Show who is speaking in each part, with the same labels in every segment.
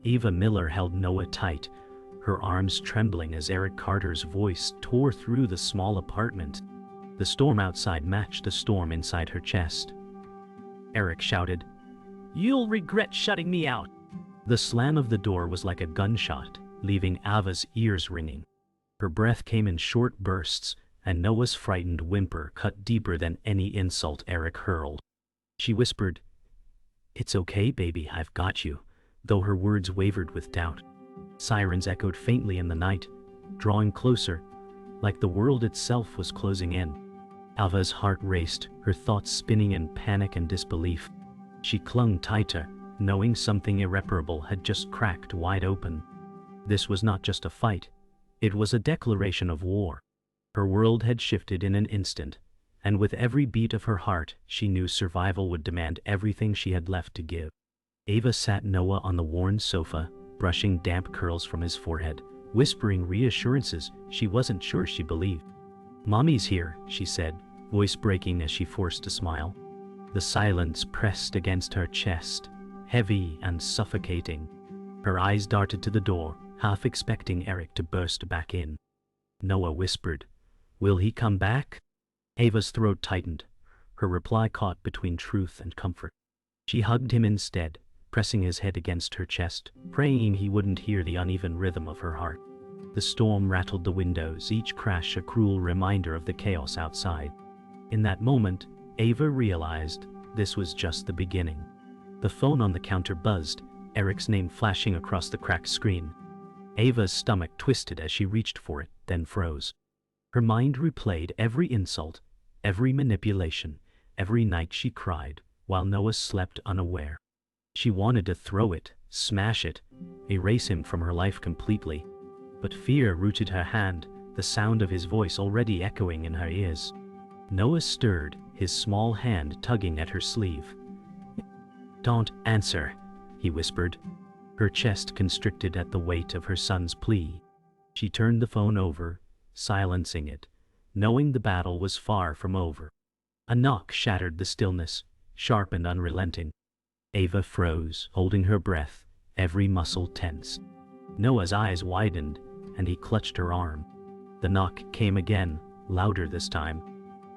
Speaker 1: Ava Miller held Noah tight, her arms trembling as Eric Carter's voice tore through the small apartment. The storm outside matched the storm inside her chest. Eric shouted, "You'll regret shutting me out." The slam of the door was like a gunshot, leaving Ava's ears ringing. Her breath came in short bursts, and Noah's frightened whimper cut deeper than any insult Eric hurled. She whispered, "It's okay, baby, I've got you," though her words wavered with doubt. Sirens echoed faintly in the night, drawing closer, like the world itself was closing in. Ava's heart raced, her thoughts spinning in panic and disbelief. She clung tighter, knowing something irreparable had just cracked wide open. This was not just a fight, it was a declaration of war. Her world had shifted in an instant, and with every beat of her heart, she knew survival would demand everything she had left to give. Ava sat Noah on the worn sofa, brushing damp curls from his forehead, whispering reassurances she wasn't sure she believed. "Mommy's here," she said, voice breaking as she forced a smile. The silence pressed against her chest, heavy and suffocating. Her eyes darted to the door, half expecting Eric to burst back in. Noah whispered, "Will he come back?" Ava's throat tightened, her reply caught between truth and comfort. She hugged him instead, pressing his head against her chest, praying he wouldn't hear the uneven rhythm of her heart. The storm rattled the windows, each crash a cruel reminder of the chaos outside. In that moment, Ava realized this was just the beginning. The phone on the counter buzzed, Eric's name flashing across the cracked screen. Ava's stomach twisted as she reached for it, then froze. Her mind replayed every insult, every manipulation, every night she cried, while Noah slept unaware. She wanted to throw it, smash it, erase him from her life completely. But fear rooted her hand, the sound of his voice already echoing in her ears. Noah stirred, his small hand tugging at her sleeve. "Don't answer," he whispered. Her chest constricted at the weight of her son's plea. She turned the phone over, silencing it, knowing the battle was far from over. A knock shattered the stillness, sharp and unrelenting. Ava froze, holding her breath, every muscle tense. Noah's eyes widened, and he clutched her arm. The knock came again, louder this time.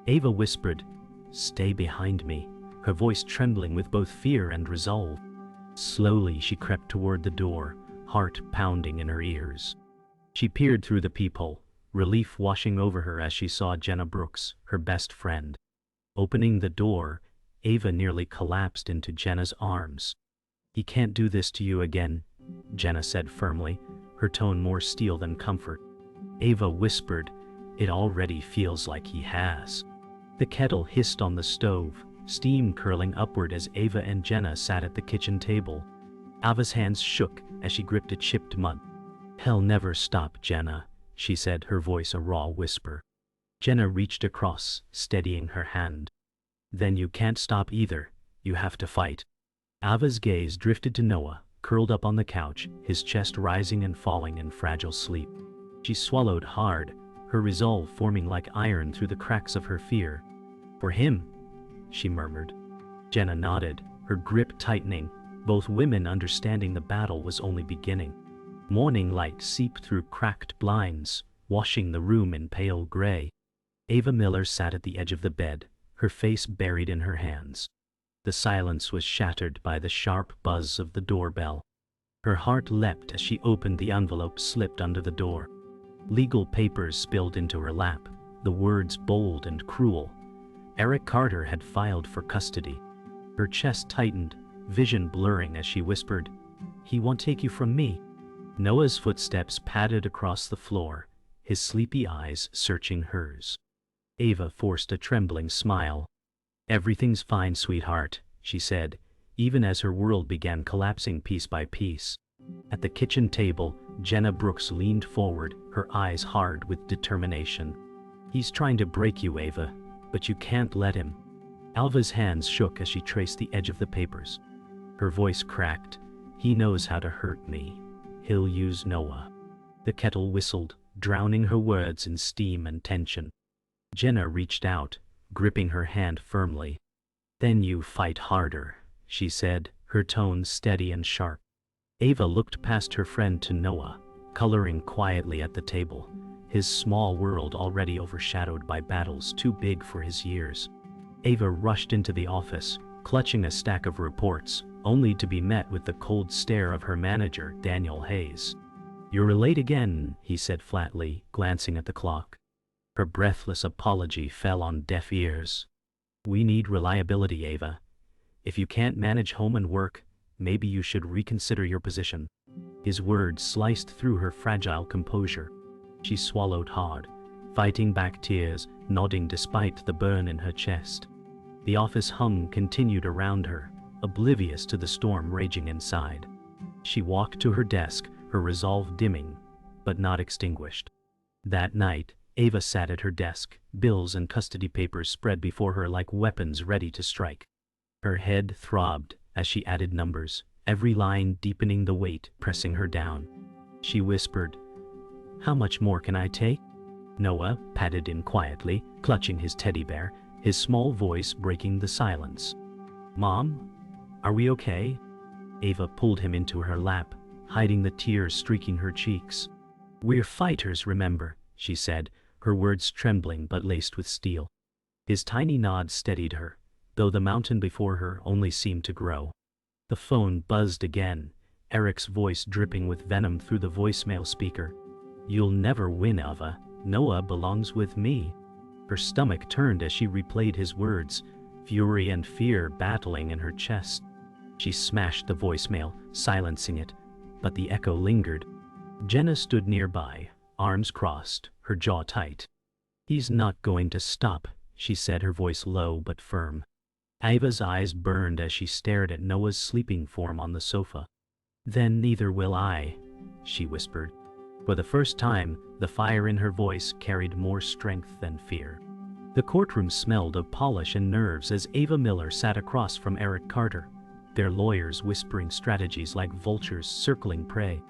Speaker 1: Ava whispered, "Stay behind me," her voice trembling with both fear and resolve. Slowly she crept toward the door, heart pounding in her ears. She peered through the peephole, relief washing over her as she saw Jenna Brooks, her best friend. Opening the door, Ava nearly collapsed into Jenna's arms. "He can't do this to you again," Jenna said firmly, her tone more steel than comfort. Ava whispered, "It already feels like he has." The kettle hissed on the stove, steam curling upward as Ava and Jenna sat at the kitchen table. Ava's hands shook as she gripped a chipped mug. "Hell never stop, Jenna," she said, her voice a raw whisper. Jenna reached across, steadying her hand. "Then you can't stop either. You have to fight." Ava's gaze drifted to Noah, curled up on the couch, his chest rising and falling in fragile sleep. She swallowed hard, her resolve forming like iron through the cracks of her fear. "For him," she murmured. Jenna nodded, her grip tightening, both women understanding the battle was only beginning. Morning light seeped through cracked blinds, washing the room in pale gray. Ava Miller sat at the edge of the bed, her face buried in her hands. The silence was shattered by the sharp buzz of the doorbell. Her heart leapt as she opened the envelope slipped under the door. Legal papers spilled into her lap, the words bold and cruel. Eric Carter had filed for custody. Her chest tightened, vision blurring as she whispered, "He won't take you from me." Noah's footsteps padded across the floor, his sleepy eyes searching hers. Ava forced a trembling smile. "Everything's fine, sweetheart," she said, even as her world began collapsing piece by piece. At the kitchen table, Jenna Brooks leaned forward, her eyes hard with determination. "He's trying to break you, Ava, but you can't let him." Alva's hands shook as she traced the edge of the papers. Her voice cracked. "He knows how to hurt me. He'll use Noah." The kettle whistled, drowning her words in steam and tension. Jenna reached out, gripping her hand firmly. "Then you fight harder," she said, her tone steady and sharp. Ava looked past her friend to Noah, coloring quietly at the table, his small world already overshadowed by battles too big for his years. Ava rushed into the office, clutching a stack of reports, only to be met with the cold stare of her manager, Daniel Hayes. "You're late again," he said flatly, glancing at the clock. Her breathless apology fell on deaf ears. "We need reliability, Ava. If you can't manage home and work, maybe you should reconsider your position." His words sliced through her fragile composure. She swallowed hard, fighting back tears, nodding despite the burn in her chest. The office hum continued around her, oblivious to the storm raging inside. She walked to her desk, her resolve dimming, but not extinguished. That night, Ava sat at her desk, bills and custody papers spread before her like weapons ready to strike. Her head throbbed as she added numbers, every line deepening the weight, pressing her down. She whispered, "How much more can I take?" Noah patted in quietly, clutching his teddy bear, his small voice breaking the silence. "Mom, are we okay?" Ava pulled him into her lap, hiding the tears streaking her cheeks. "We're fighters, remember," she said, her words trembling but laced with steel. His tiny nod steadied her, though the mountain before her only seemed to grow. The phone buzzed again, Eric's voice dripping with venom through the voicemail speaker. "You'll never win, Ava. Noah belongs with me." Her stomach turned as she replayed his words, fury and fear battling in her chest. She smashed the voicemail, silencing it, but the echo lingered. Jenna stood nearby, arms crossed, her jaw tight. "He's not going to stop," she said, her voice low but firm. Ava's eyes burned as she stared at Noah's sleeping form on the sofa. "Then neither will I," she whispered. For the first time, the fire in her voice carried more strength than fear. The courtroom smelled of polish and nerves as Ava Miller sat across from Eric Carter, their lawyers whispering strategies like vultures circling prey.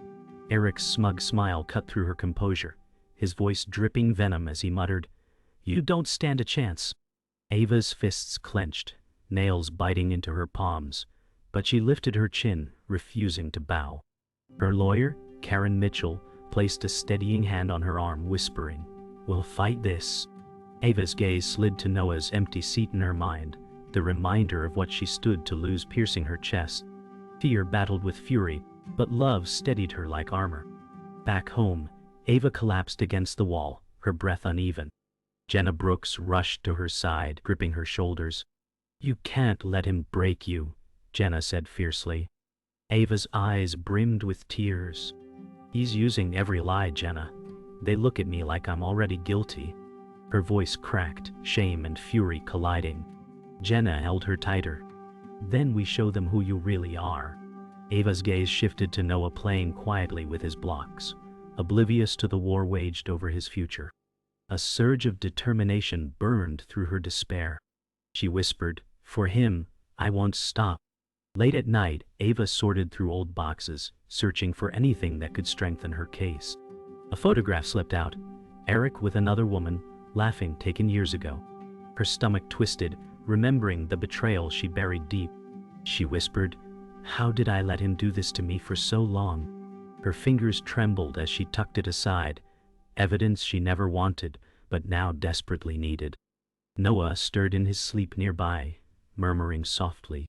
Speaker 1: Eric's smug smile cut through her composure, his voice dripping venom as he muttered, "You don't stand a chance." Ava's fists clenched, nails biting into her palms, but she lifted her chin, refusing to bow. Her lawyer, Karen Mitchell, placed a steadying hand on her arm, whispering, "We'll fight this." Ava's gaze slid to Noah's empty seat in her mind, the reminder of what she stood to lose piercing her chest. Fear battled with fury, but love steadied her like armor. Back home, Ava collapsed against the wall, her breath uneven. Jenna Brooks rushed to her side, gripping her shoulders. "You can't let him break you," Jenna said fiercely. Ava's eyes brimmed with tears. "He's using every lie, Jenna. They look at me like I'm already guilty." Her voice cracked, shame and fury colliding. Jenna held her tighter. "Then we show them who you really are." Ava's gaze shifted to Noah playing quietly with his blocks, oblivious to the war waged over his future. A surge of determination burned through her despair. She whispered, "For him, I won't stop." Late at night, Ava sorted through old boxes, searching for anything that could strengthen her case. A photograph slipped out, Eric with another woman, laughing, taken years ago. Her stomach twisted, remembering the betrayal she buried deep. She whispered, "How did I let him do this to me for so long?" Her fingers trembled as she tucked it aside, evidence she never wanted, but now desperately needed. Noah stirred in his sleep nearby, murmuring softly.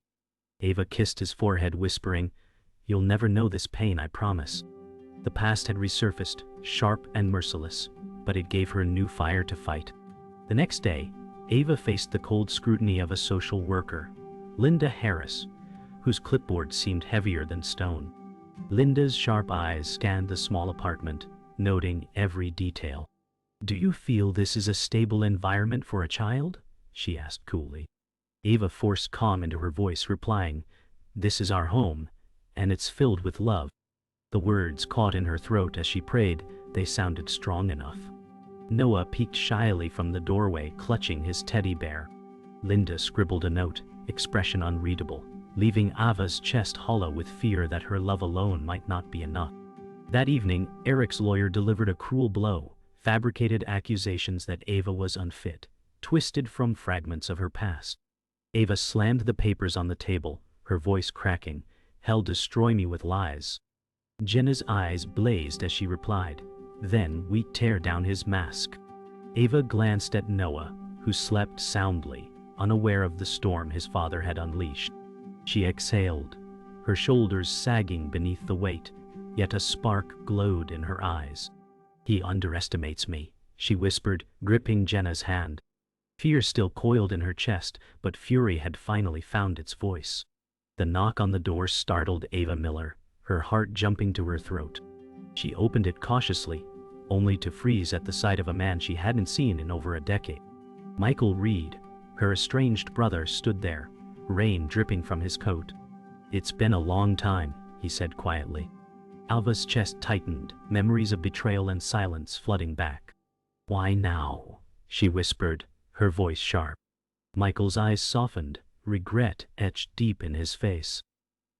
Speaker 1: Ava kissed his forehead, whispering, "You'll never know this pain, I promise." The past had resurfaced, sharp and merciless, but it gave her new fire to fight. The next day, Ava faced the cold scrutiny of a social worker, Linda Harris, whose clipboard seemed heavier than stone. Linda's sharp eyes scanned the small apartment, noting every detail. "Do you feel this is a stable environment for a child?" she asked coolly. Ava forced calm into her voice, replying, "This is our home, and it's filled with love." The words caught in her throat as she prayed, they sounded strong enough. Noah peeked shyly from the doorway, clutching his teddy bear. Linda scribbled a note, expression unreadable, leaving Ava's chest hollow with fear that her love alone might not be enough. That evening, Eric's lawyer delivered a cruel blow, fabricated accusations that Ava was unfit, twisted from fragments of her past. Ava slammed the papers on the table, her voice cracking, "Hell destroy me with lies." Jenna's eyes blazed as she replied, "Then we tear down his mask." Ava glanced at Noah, who slept soundly, unaware of the storm his father had unleashed. She exhaled, her shoulders sagging beneath the weight, yet a spark glowed in her eyes. "He underestimates me," she whispered, gripping Jenna's hand. Fear still coiled in her chest, but fury had finally found its voice. The knock on the door startled Ava Miller, her heart jumping to her throat. She opened it cautiously, only to freeze at the sight of a man she hadn't seen in over a decade. Michael Reed, her estranged brother, stood there, rain dripping from his coat. "It's been a long time," he said quietly. Ava's chest tightened, memories of betrayal and silence flooding back. "Why now?" she whispered, her voice sharp. Michael's eyes softened, regret etched deep in his face.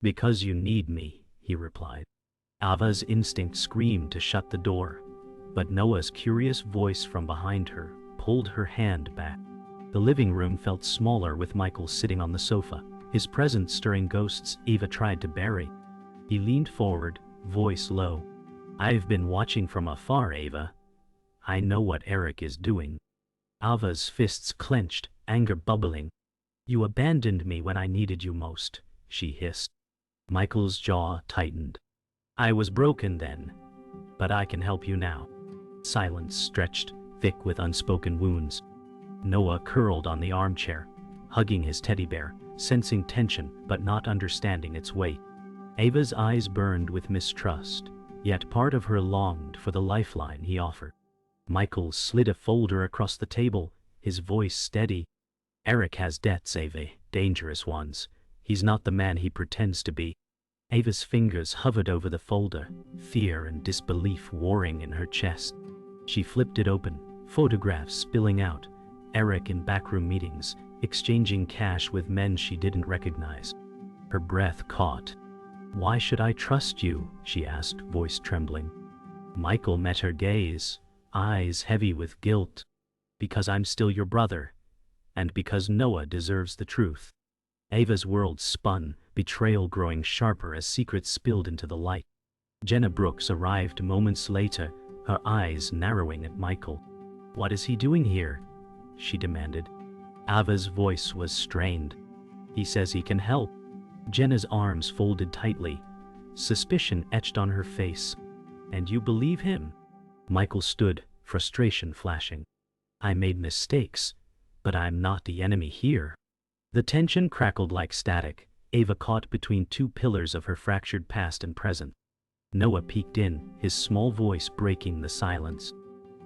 Speaker 1: "Because you need me," he replied. Ava's instinct screamed to shut the door, but Noah's curious voice from behind her pulled her hand back. The living room felt smaller with Michael sitting on the sofa, his presence stirring ghosts Ava tried to bury. He leaned forward, voice low. "I've been watching from afar, Ava. I know what Eric is doing." Ava's fists clenched, anger bubbling. "You abandoned me when I needed you most," she hissed. Michael's jaw tightened. "I was broken then, but I can help you now." Silence stretched, thick with unspoken wounds. Noah curled on the armchair, hugging his teddy bear, sensing tension but not understanding its weight. Ava's eyes burned with mistrust, yet part of her longed for the lifeline he offered. Michael slid a folder across the table, his voice steady. "Eric has debts, Ava, dangerous ones. He's not the man he pretends to be." Ava's fingers hovered over the folder, fear and disbelief warring in her chest. She flipped it open, photographs spilling out, Eric in backroom meetings, exchanging cash with men she didn't recognize. Her breath caught. "Why should I trust you?" she asked, voice trembling. Michael met her gaze, eyes heavy with guilt. "Because I'm still your brother, and because Noah deserves the truth." Ava's world spun, betrayal growing sharper as secrets spilled into the light. Jenna Brooks arrived moments later, her eyes narrowing at Michael. "What is he doing here?" she demanded. Ava's voice was strained. "He says he can help." Jenna's arms folded tightly, suspicion etched on her face. "And you believe him?" Michael stood, frustration flashing. "I made mistakes, but I'm not the enemy here." The tension crackled like static, Ava caught between two pillars of her fractured past and present. Noah peeked in, his small voice breaking the silence.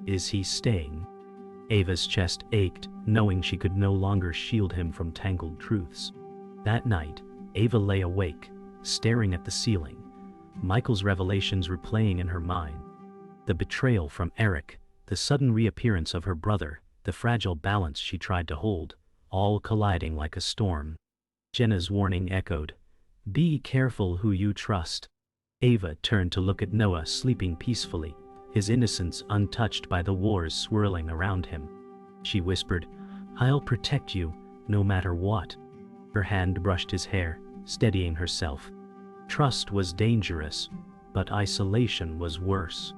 Speaker 1: "Is he staying?" Ava's chest ached, knowing she could no longer shield him from tangled truths. That night, Ava lay awake, staring at the ceiling, Michael's revelations replaying in her mind. The betrayal from Eric, the sudden reappearance of her brother, the fragile balance she tried to hold, all colliding like a storm. Jenna's warning echoed, "Be careful who you trust." Ava turned to look at Noah sleeping peacefully, his innocence untouched by the wars swirling around him. She whispered, "I'll protect you, no matter what." Her hand brushed his hair, steadying herself. Trust was dangerous, but isolation was worse.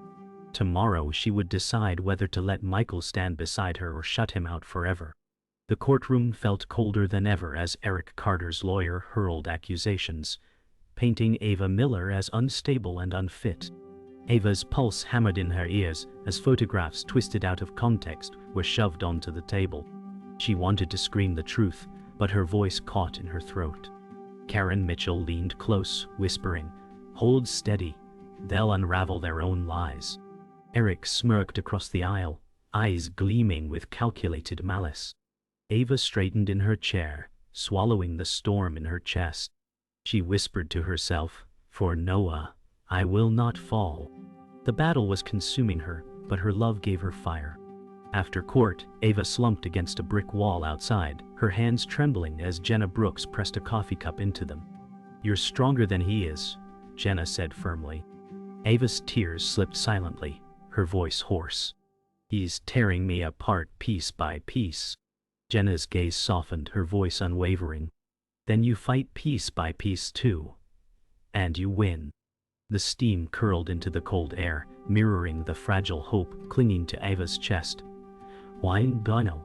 Speaker 1: Tomorrow she would decide whether to let Michael stand beside her or shut him out forever. The courtroom felt colder than ever as Eric Carter's lawyer hurled accusations, painting Ava Miller as unstable and unfit. Ava's pulse hammered in her ears as photographs twisted out of context were shoved onto the table. She wanted to scream the truth, but her voice caught in her throat. Karen Mitchell leaned close, whispering, "Hold steady. They'll unravel their own lies." Eric smirked across the aisle, eyes gleaming with calculated malice. Ava straightened in her chair, swallowing the storm in her chest. She whispered to herself, "For Noah, I will not fall." The battle was consuming her, but her love gave her fire. After court, Ava slumped against a brick wall outside, her hands trembling as Jenna Brooks pressed a coffee cup into them. "You're stronger than he is," Jenna said firmly. Ava's tears slipped silently, her voice hoarse. "He's tearing me apart piece by piece." Jenna's gaze softened, her voice unwavering. "Then you fight piece by piece too. And you win." The steam curled into the cold air, mirroring the fragile hope clinging to Ava's chest. "Why Bono?"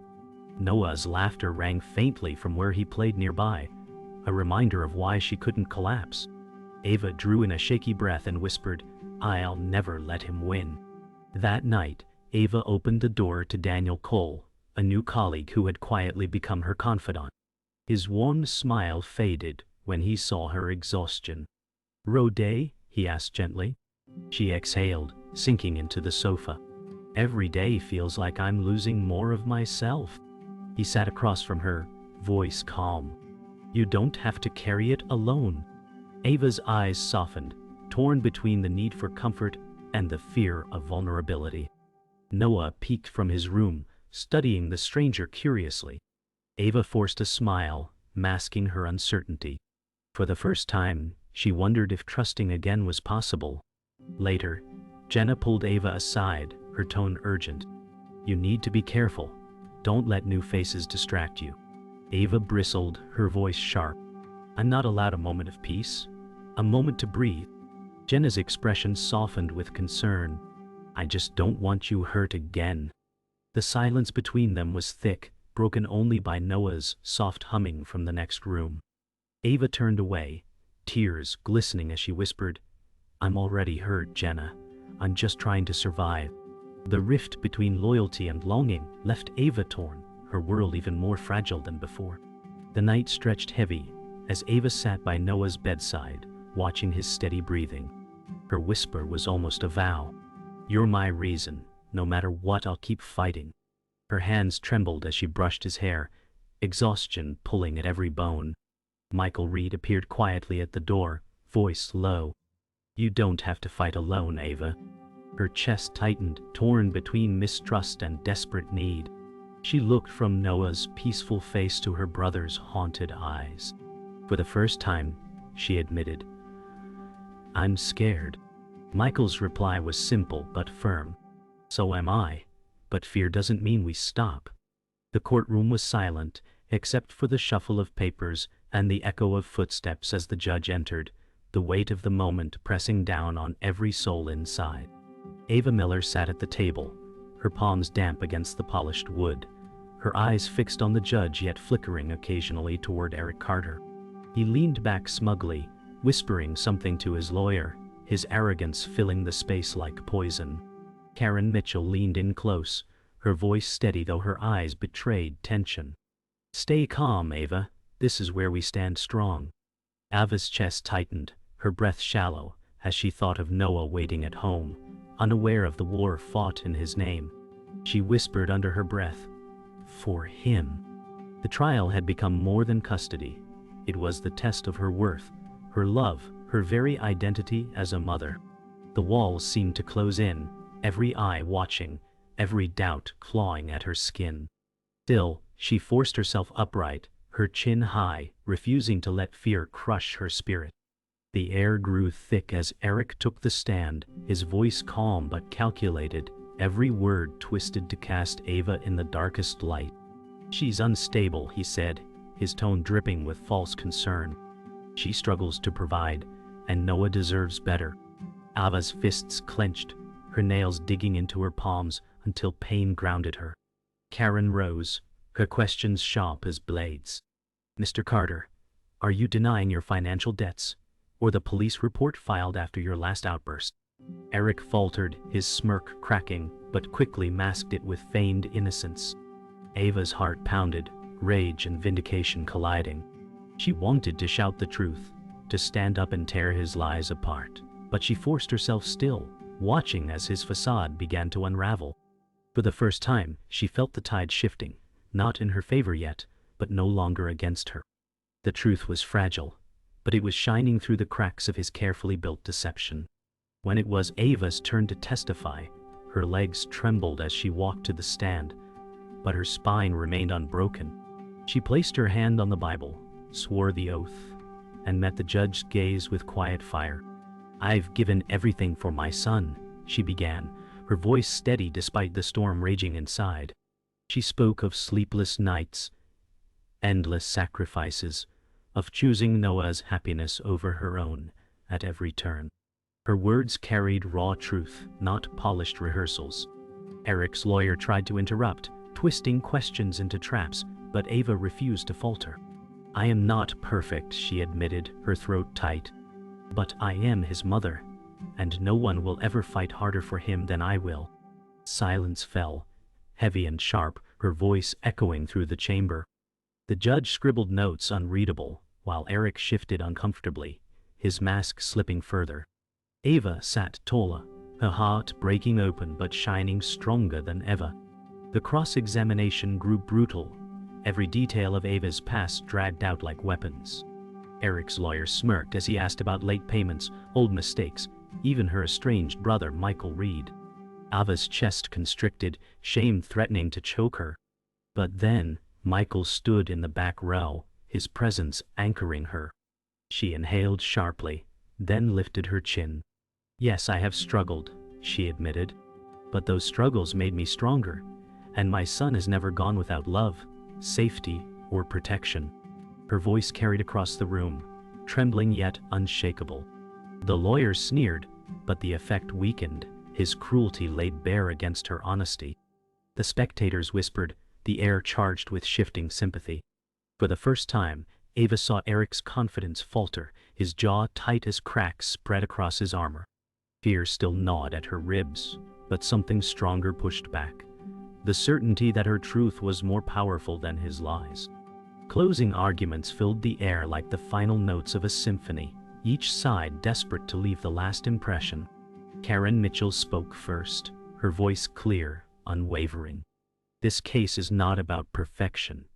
Speaker 1: Noah's laughter rang faintly from where he played nearby, a reminder of why she couldn't collapse. Ava drew in a shaky breath and whispered, "I'll never let him win." That night, Ava opened the door to Daniel Cole, a new colleague who had quietly become her confidant. His warm smile faded when he saw her exhaustion. "Row day?" he asked gently. She exhaled, sinking into the sofa. "Every day feels like I'm losing more of myself." He sat across from her, voice calm. "You don't have to carry it alone." Ava's eyes softened, torn between the need for comfort and the fear of vulnerability. Noah peeked from his room, studying the stranger curiously. Ava forced a smile, masking her uncertainty. For the first time, she wondered if trusting again was possible. Later, Jenna pulled Ava aside, her tone urgent. "You need to be careful. Don't let new faces distract you." Ava bristled, her voice sharp. "I'm not allowed a moment of peace? A moment to breathe?" Jenna's expression softened with concern. "I just don't want you hurt again." The silence between them was thick, broken only by Noah's soft humming from the next room. Ava turned away, tears glistening as she whispered, "I'm already hurt, Jenna. I'm just trying to survive." The rift between loyalty and longing left Ava torn, her world even more fragile than before. The night stretched heavy as Ava sat by Noah's bedside, watching his steady breathing. Her whisper was almost a vow. "You're my reason. No matter what, I'll keep fighting." Her hands trembled as she brushed his hair, exhaustion pulling at every bone. Michael Reed appeared quietly at the door, voice low. "You don't have to fight alone, Ava." Her chest tightened, torn between mistrust and desperate need. She looked from Noah's peaceful face to her brother's haunted eyes. For the first time, she admitted, "I'm scared." Michael's reply was simple but firm. "So am I, but fear doesn't mean we stop." The courtroom was silent, except for the shuffle of papers and the echo of footsteps as the judge entered, the weight of the moment pressing down on every soul inside. Ava Miller sat at the table, her palms damp against the polished wood, her eyes fixed on the judge yet flickering occasionally toward Eric Carter. He leaned back smugly, whispering something to his lawyer, his arrogance filling the space like poison. Karen Mitchell leaned in close, her voice steady though her eyes betrayed tension. "Stay calm, Ava. This is where we stand strong." Ava's chest tightened, her breath shallow, as she thought of Noah waiting at home, unaware of the war fought in his name. She whispered under her breath, "For him." The trial had become more than custody. It was the test of her worth, her love, her very identity as a mother. The walls seemed to close in, every eye watching, every doubt clawing at her skin. Still, she forced herself upright, her chin high, refusing to let fear crush her spirit. The air grew thick as Eric took the stand, his voice calm but calculated, every word twisted to cast Ava in the darkest light. "She's unstable," he said, his tone dripping with false concern. "She struggles to provide, and Noah deserves better." Ava's fists clenched, her nails digging into her palms until pain grounded her. Karen rose, her questions sharp as blades. "Mr. Carter, are you denying your financial debts, or the police report filed after your last outburst?" Eric faltered, his smirk cracking, but quickly masked it with feigned innocence. Ava's heart pounded, rage and vindication colliding. She wanted to shout the truth, to stand up and tear his lies apart, but she forced herself still, watching as his facade began to unravel. For the first time, she felt the tide shifting, not in her favor yet, but no longer against her. The truth was fragile, but it was shining through the cracks of his carefully built deception. When it was Ava's turn to testify, her legs trembled as she walked to the stand, but her spine remained unbroken. She placed her hand on the Bible, swore the oath, and met the judge's gaze with quiet fire. "I've given everything for my son," she began, her voice steady despite the storm raging inside. She spoke of sleepless nights, endless sacrifices, of choosing Noah's happiness over her own at every turn. Her words carried raw truth, not polished rehearsals. Eric's lawyer tried to interrupt, twisting questions into traps, but Ava refused to falter. "I am not perfect," she admitted, her throat tight. "But I am his mother, and no one will ever fight harder for him than I will." Silence fell, heavy and sharp, her voice echoing through the chamber. The judge scribbled notes unreadable, while Eric shifted uncomfortably, his mask slipping further. Ava sat taller, her heart breaking open but shining stronger than ever. The cross-examination grew brutal, every detail of Ava's past dragged out like weapons. Eric's lawyer smirked as he asked about late payments, old mistakes, even her estranged brother Michael Reed. Ava's chest constricted, shame threatening to choke her. But then, Michael stood in the back row, his presence anchoring her. She inhaled sharply, then lifted her chin. "Yes, I have struggled," she admitted. "But those struggles made me stronger, and my son has never gone without love, safety, or protection." Her voice carried across the room, trembling yet unshakable. The lawyer sneered, but the effect weakened, his cruelty laid bare against her honesty. The spectators whispered, the air charged with shifting sympathy. For the first time, Ava saw Eric's confidence falter, his jaw tight as cracks spread across his armor. Fear still gnawed at her ribs, but something stronger pushed back. The certainty that her truth was more powerful than his lies. Closing arguments filled the air like the final notes of a symphony, each side desperate to leave the last impression. Karen Mitchell spoke first, her voice clear, unwavering. "This case is not about perfection.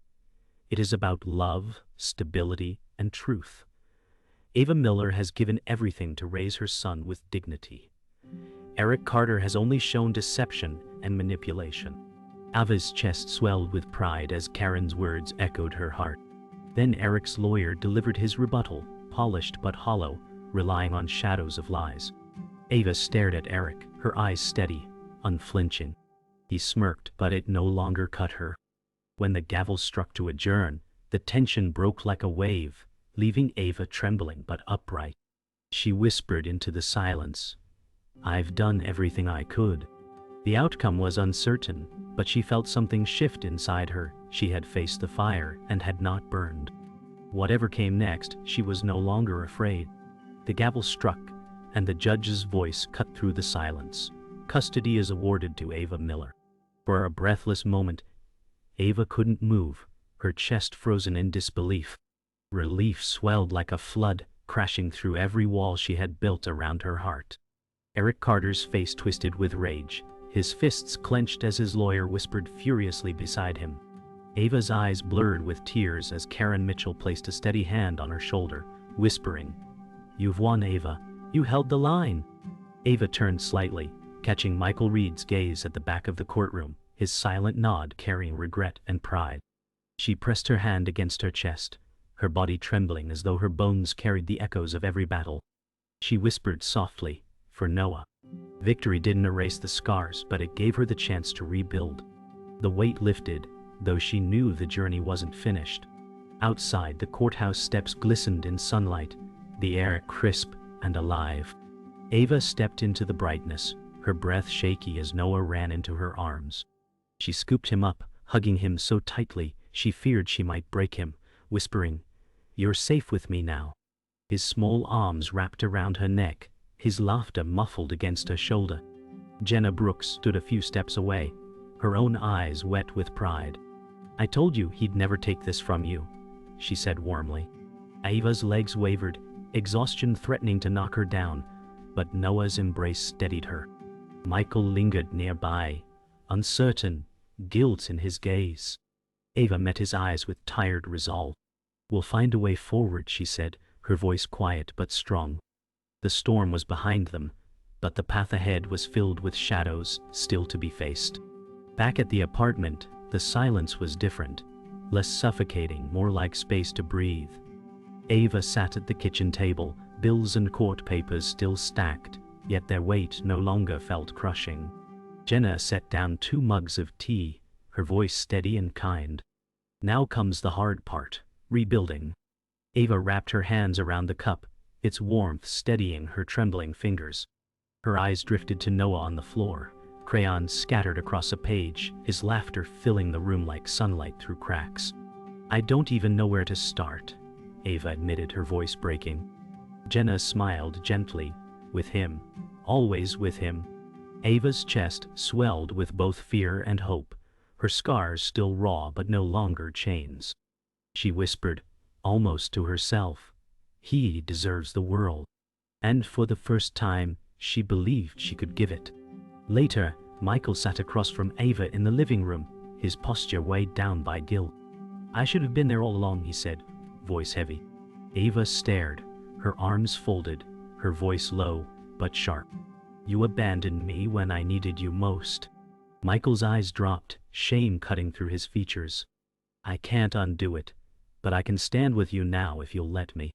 Speaker 1: It is about love, stability, and truth. Ava Miller has given everything to raise her son with dignity. Eric Carter has only shown deception and manipulation." Ava's chest swelled with pride as Karen's words echoed her heart. Then Eric's lawyer delivered his rebuttal, polished but hollow, relying on shadows of lies. Ava stared at Eric, her eyes steady, unflinching. He smirked, but it no longer cut her. When the gavel struck to adjourn, the tension broke like a wave, leaving Ava trembling but upright. She whispered into the silence, "I've done everything I could." The outcome was uncertain, but she felt something shift inside her. She had faced the fire and had not burned. Whatever came next, she was no longer afraid. The gavel struck, and the judge's voice cut through the silence. "Custody is awarded to Ava Miller." For a breathless moment, Ava couldn't move, her chest frozen in disbelief. Relief swelled like a flood, crashing through every wall she had built around her heart. Eric Carter's face twisted with rage, his fists clenched as his lawyer whispered furiously beside him. Ava's eyes blurred with tears as Karen Mitchell placed a steady hand on her shoulder, whispering, "You've won, Ava. You held the line." Ava turned slightly, catching Michael Reed's gaze at the back of the courtroom, his silent nod carrying regret and pride. She pressed her hand against her chest, her body trembling as though her bones carried the echoes of every battle. She whispered softly, "For Noah." Victory didn't erase the scars, but it gave her the chance to rebuild. The weight lifted, though she knew the journey wasn't finished. Outside, the courthouse steps glistened in sunlight, the air crisp and alive. Ava stepped into the brightness, her breath shaky as Noah ran into her arms. She scooped him up, hugging him so tightly she feared she might break him, whispering, "You're safe with me now." His small arms wrapped around her neck, his laughter muffled against her shoulder. Jenna Brooks stood a few steps away, her own eyes wet with pride. "I told you he'd never take this from you," she said warmly. Ava's legs wavered, exhaustion threatening to knock her down, but Noah's embrace steadied her. Michael lingered nearby, uncertain, guilt in his gaze. Ava met his eyes with tired resolve. "We'll find a way forward," she said, her voice quiet but strong. The storm was behind them, but the path ahead was filled with shadows still to be faced. Back at the apartment, the silence was different, less suffocating, more like space to breathe. Ava sat at the kitchen table, bills and court papers still stacked, yet their weight no longer felt crushing. Jenna set down 2 mugs of tea, her voice steady and kind. "Now comes the hard part, rebuilding." Ava wrapped her hands around the cup, its warmth steadying her trembling fingers. Her eyes drifted to Noah on the floor, crayons scattered across a page, his laughter filling the room like sunlight through cracks. "I don't even know where to start," Ava admitted, her voice breaking. Jenna smiled gently. "With him. Always with him." Ava's chest swelled with both fear and hope, her scars still raw but no longer chains. She whispered, almost to herself, "He deserves the world." And for the first time, she believed she could give it. Later, Michael sat across from Ava in the living room, his posture weighed down by guilt. "I should have been there all along," he said, voice heavy. Ava stared, her arms folded, her voice low but sharp. "You abandoned me when I needed you most." Michael's eyes dropped, shame cutting through his features. "I can't undo it, but I can stand with you now if you'll let me."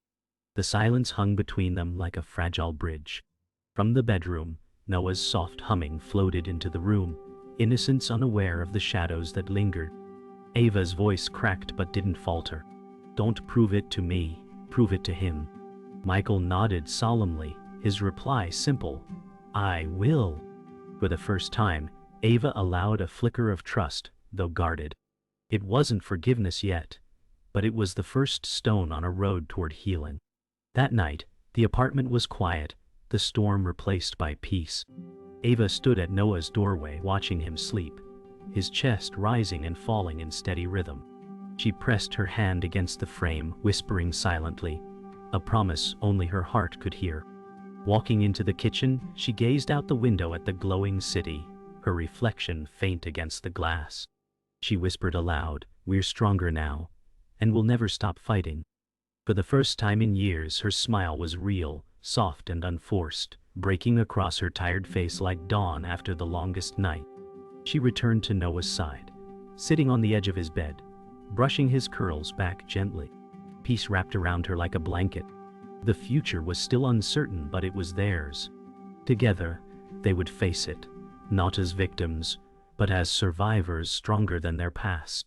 Speaker 1: The silence hung between them like a fragile bridge. From the bedroom, Noah's soft humming floated into the room, innocence unaware of the shadows that lingered. Ava's voice cracked but didn't falter. "Don't prove it to me, prove it to him." Michael nodded solemnly, his reply simple, "I will." For the first time, Ava allowed a flicker of trust, though guarded. It wasn't forgiveness yet, but it was the first stone on a road toward healing. That night, the apartment was quiet, the storm replaced by peace. Ava stood at Noah's doorway watching him sleep, his chest rising and falling in steady rhythm. She pressed her hand against the frame, whispering silently, a promise only her heart could hear. Walking into the kitchen, she gazed out the window at the glowing city, her reflection faint against the glass. She whispered aloud, "We're stronger now, and we'll never stop fighting." For the first time in years, her smile was real, soft and unforced, breaking across her tired face like dawn after the longest night. She returned to Noah's side, sitting on the edge of his bed, brushing his curls back gently. Peace wrapped around her like a blanket. The future was still uncertain, but it was theirs. Together, they would face it, not as victims, but as survivors stronger than their past.